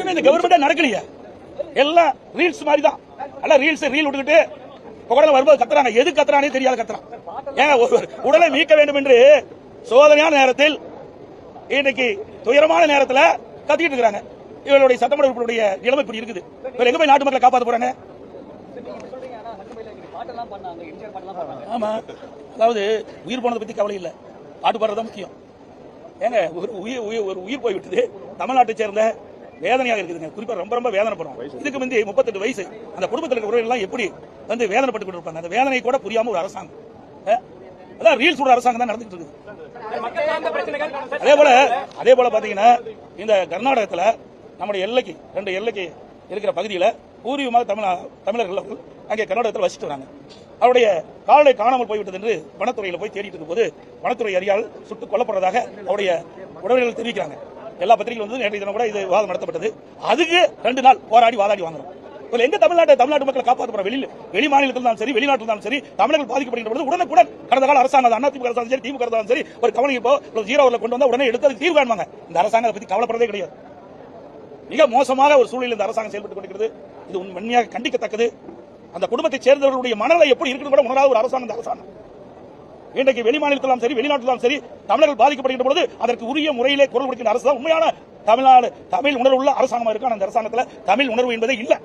ஒண்ணுமே இந்த கவர்மெண்டா நடக்கலையா? எல்லாம் ரீல்ஸ் மாதிரி தான். எல்லாம் ரீல்ஸ் ரீல் விட்டுக்கிட்டு உடனே வரும்போது கத்துறாங்க. எது கத்துறானே தெரியாத கத்துறான். ஏங்க உடலை மீட்க வேண்டும் என்று சோதனையான நேரத்தில் இன்னைக்கு துயரமான நேரத்தில் கத்திக்கிட்டு இருக்காங்க. இவர்களுடைய சட்டமன்ற உறுப்பினருடைய நிலைமை இப்படி இருக்குது. எங்க போய் நாட்டு மக்களை காப்பாற்ற போறாங்க? ஆமா, அதாவது உயிர் போனதை பத்தி கவலை இல்ல, பாட்டு பாடுறதா முக்கியம். ஏங்க ஒரு உயிர் போய்விட்டது. தமிழ்நாட்டை சேர்ந்த வேதனையாக இருக்குதுங்க. குறிப்பா ரொம்ப ரொம்ப வேதனைப்படுறோம். இதுக்கு முந்தி 38 வயசு அந்த குடும்பத்தில் இருக்கிற உறவுகள் எப்படி வந்து வேதனைப்பட்டு கொண்டிருப்பாங்க. அந்த வேதனை கூட புரியாம ஒரு அரசாங்கம், அதான் ரீல்ஸ் ஒரு அரசாங்கம் தான் நடந்துட்டு இருக்குது. அதே போல பாத்தீங்கன்னா இந்த கர்நாடகத்தில் நம்முடைய எல்லைக்கு 2 எல்லைக்கு இருக்கிற பகுதியில் பூர்வீகமாக தமிழர்கள் அங்கே கர்நாடகத்தில் வசித்து வராங்க. அவருடைய காலை காணாமல் போய்விட்டது என்று வனத்துறையில் போய் தேடிட்டு இருக்கும் போது வனத்துறை அதிகாரிகள் சுட்டுக் கொல்லப்படுறதாக அவருடைய உறவினர்கள் தெரிவிக்கிறாங்க. எல்லா பத்திரிகைகள் வந்து நேற்றைய தினம் கூட இது விவாதம் நடத்தப்பட்டது. அதுக்கு 2 நாள் போராடி வாதாடி வாங்குறோம். எங்க தமிழ்நாட்டு மக்களை காப்பாற்ற வெளி மாநிலத்தில் சரி வெளிநாட்டில் சரி தமிழர்கள் பாதிக்கப்படுகின்ற பொழுது உடனுக்குடன் கடந்த கால அரசாங்கம் அதிமுக அரசாங்கம் சரி திமுக அரசாங்கம் சரி ஒரு கவலை இப்போ 0 கொண்டு வந்தா உடனே எடுத்து தீர்வு காணுவாங்க. இந்த அரசாங்கம் பத்தி கவலைப்படுறதே கிடையாது. மிக மோசமாக ஒரு சூழலில் இந்த அரசாங்கம் செயல்பட்டுக் கொண்டிருக்கிறது. இது உண்மையாக கண்டிக்கத்தக்கது. அந்த குடும்பத்தைச் சேர்ந்தவர்களுடைய மனநிலை எப்படி இருக்குன்னு கூட உணராத ஒரு அரசாங்கம் அரசாங்கம். இன்றைக்கு வெளி மாநிலத்திலும் சரி வெளிநாட்டிலும் சரி தமிழர்கள் பாதிக்கப்படுகின்ற பொழுது அதற்கு உரிய முறையிலே குரல் கொடுக்கின்ற அரசு தான் உண்மையான தமிழ் உணர்வு உள்ள அரசாங்கமாக இருக்கு. அந்த அரசாங்கத்தில் தமிழ் உணர்வு என்பதே இல்லை.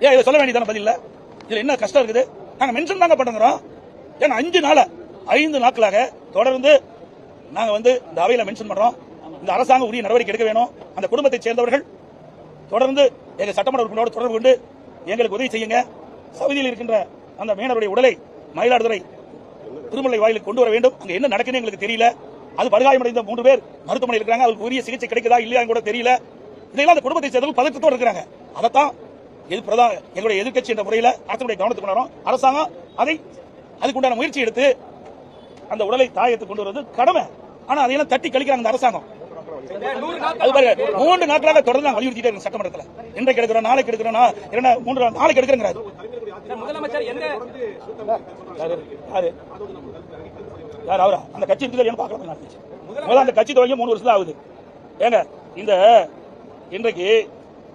ஏன் இதை சொல்ல வேண்டியதான பதில் இல்ல? இதுல என்ன கஷ்டம் இருக்குது? நாங்க மென்ஷன் தாங்க பண்ணுறோம். ஏன்னா 5 நாட்களாக தொடர்ந்து நாங்க வந்து இந்த அவையில மென்ஷன் பண்றோம். இந்த அரசாங்கம் உரிய நடவடிக்கை எடுக்க வேணும். அந்த குடும்பத்தைச் சேர்ந்தவர்கள் தொடர்ந்து எங்க சட்டமன்ற உறுப்பினரோடு தொடர்பு கொண்டு எங்களுக்கு உதவி செய்யுங்க. சவுதியில் இருக்கின்ற அந்த மீனவருடைய உடலை மயிலாடுதுறை திருமலை வாயிலுக்கு கொண்டு வர வேண்டும். அங்க என்ன நடக்குன்னு எங்களுக்கு தெரியல. அது படுகாயமடைந்த 3 பேர் மருத்துவமனையில் இருக்காங்க. அவருக்கு உரிய சிகிச்சை கிடைக்குதா இல்லையா கூட தெரியல. இதெல்லாம் அந்த குடும்பத்தை சேர்ந்தவர்கள் பதற்றத்தோடு இருக்கிறாங்க. அதைத்தான் எங்களுடைய எதிர்க்கட்சி என்ற முறையில் அரசுடைய கவனத்துக்கு கொண்டாடுறோம். அரசாங்கம் அதுக்குண்டான முயற்சி எடுத்து அந்த உடலை தாயத்துக்கு கொண்டு வருவது கடமை. ஆனா அதையெல்லாம் தட்டி கழிக்கிறாங்க இந்த அரசாங்கம். 3 நாட்களாக தொடர்ந்து நாங்கள் வலியுறுத்திட்டே இருக்கோம் சட்டமன்றத்தில். இன்றைக்கு எடுக்கிறோம், நாளைக்கு எடுக்கிறோம், 3 நாளைக்கு எடுக்கிறேங்கிறாரு முதலமைச்சர். யார் அவரா? அந்த கட்சி இருக்குது பார்க்கலாம். அந்த கட்சி துவங்கி 3 வருஷம் ஆகுது. ஏங்க இந்த இன்றைக்கு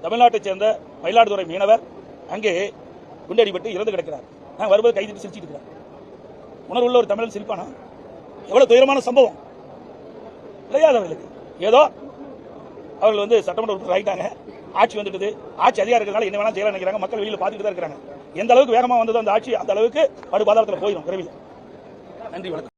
தமிழ்நாட்டைச் சேர்ந்த மயிலாடுதுறை மீனவர் அங்கே குண்டடிபட்டு இறந்து கிடக்கிறார். நாங்கள் வரும்போது கைதிட்டு சிரிச்சிட்டு இருக்கிறார். உணர்வுள்ள ஒரு தமிழன் சிரிப்பானா? எவ்வளவு துயரமான சம்பவம் கிடையாது அவர்களுக்கு. ஏதோ அவர்கள் வந்து சட்டமன்ற உறுப்பினர் ஆகிட்டாங்க, ஆட்சி வந்துட்டு ஆட்சி அதிகாரம் இருக்கிறதுனால என்ன வேணா செய்யலாம் நினைக்கிறாங்க. மக்கள் வெளியில் பார்த்துட்டு தான் இருக்கிறாங்க. எந்த அளவுக்கு வேகமா வந்ததோ அந்த ஆட்சி அந்த அளவுக்கு படுபாதாரத்தில் போயிடும் விரைவில். நன்றி, வணக்கம்.